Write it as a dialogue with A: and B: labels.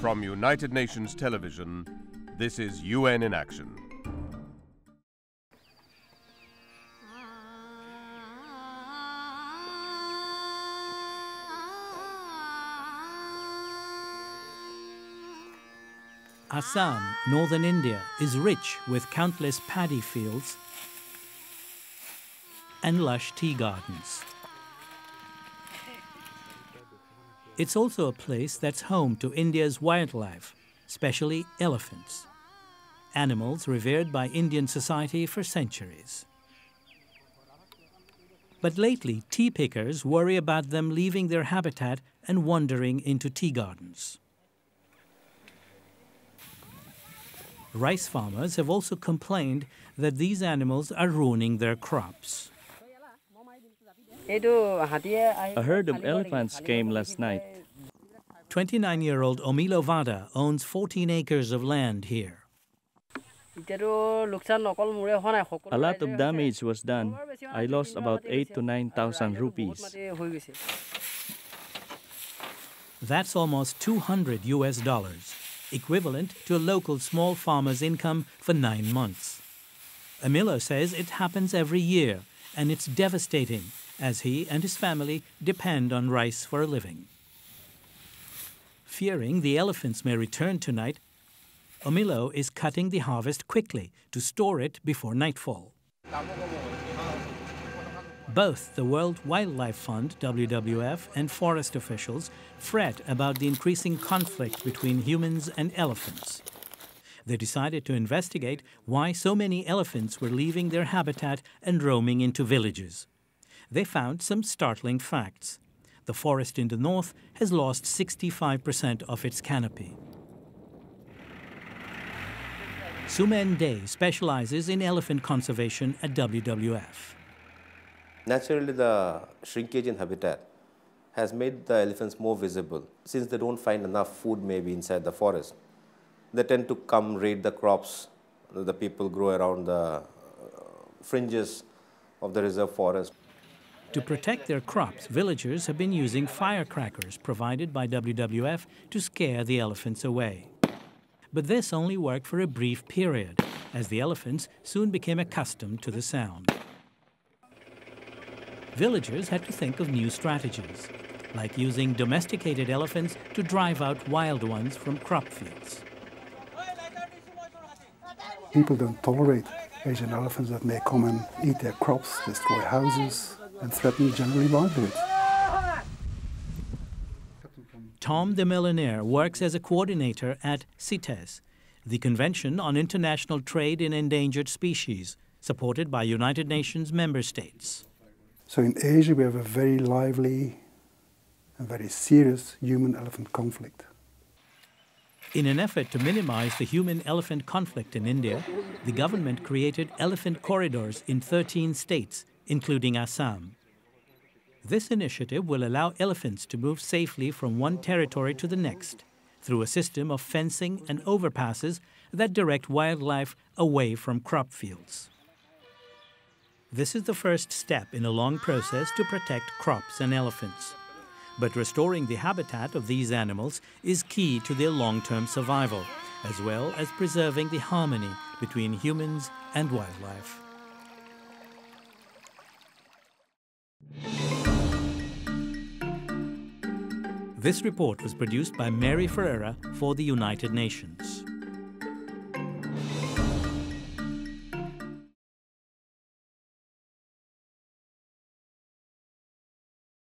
A: From United Nations Television, this is UN in Action.
B: Assam, northern India, is rich with countless paddy fields and lush tea gardens. It's also a place that's home to India's wildlife, especially elephants, animals revered by Indian society for centuries. But lately, tea pickers worry about them leaving their habitat and wandering into tea gardens. Rice farmers have also complained that these animals are ruining their crops.
C: A herd of elephants came last night.
B: 29-year-old Omilo Vada owns 14 acres of land here.
C: A lot of damage was done. I lost about 8,000 to 9,000 rupees.
B: That's almost $200 US, equivalent to a local small farmer's income for 9 months. Omilo says it happens every year, and it's devastating, as he and his family depend on rice for a living. Fearing the elephants may return tonight, Omilo is cutting the harvest quickly to store it before nightfall. Both the World Wildlife Fund, WWF, and forest officials fret about the increasing conflict between humans and elephants. They decided to investigate why so many elephants were leaving their habitat and roaming into villages. They found some startling facts. The forest in the north has lost 65% of its canopy. Sumen Day specializes in elephant conservation at WWF.
D: Naturally, the shrinkage in habitat has made the elephants more visible. Since they don't find enough food maybe inside the forest, they tend to come raid the crops the people grow around the fringes of the reserve forest.
B: To protect their crops, villagers have been using firecrackers provided by WWF to scare the elephants away. But this only worked for a brief period, as the elephants soon became accustomed to the sound. Villagers had to think of new strategies, like using domesticated elephants to drive out wild ones from crop fields.
E: People don't tolerate Asian elephants that may come and eat their crops, destroy houses, and threaten generally livelihoods.
B: Tom the Millionaire works as a coordinator at CITES, the Convention on International Trade in Endangered Species, supported by United Nations member states.
E: So in Asia we have a very lively and very serious human-elephant conflict.
B: In an effort to minimize the human-elephant conflict in India, the government created elephant corridors in 13 states, including Assam. This initiative will allow elephants to move safely from one territory to the next through a system of fencing and overpasses that direct wildlife away from crop fields. This is the first step in a long process to protect crops and elephants. But restoring the habitat of these animals is key to their long-term survival, as well as preserving the harmony between humans and wildlife. This report was produced by Mary Ferreira for the United Nations.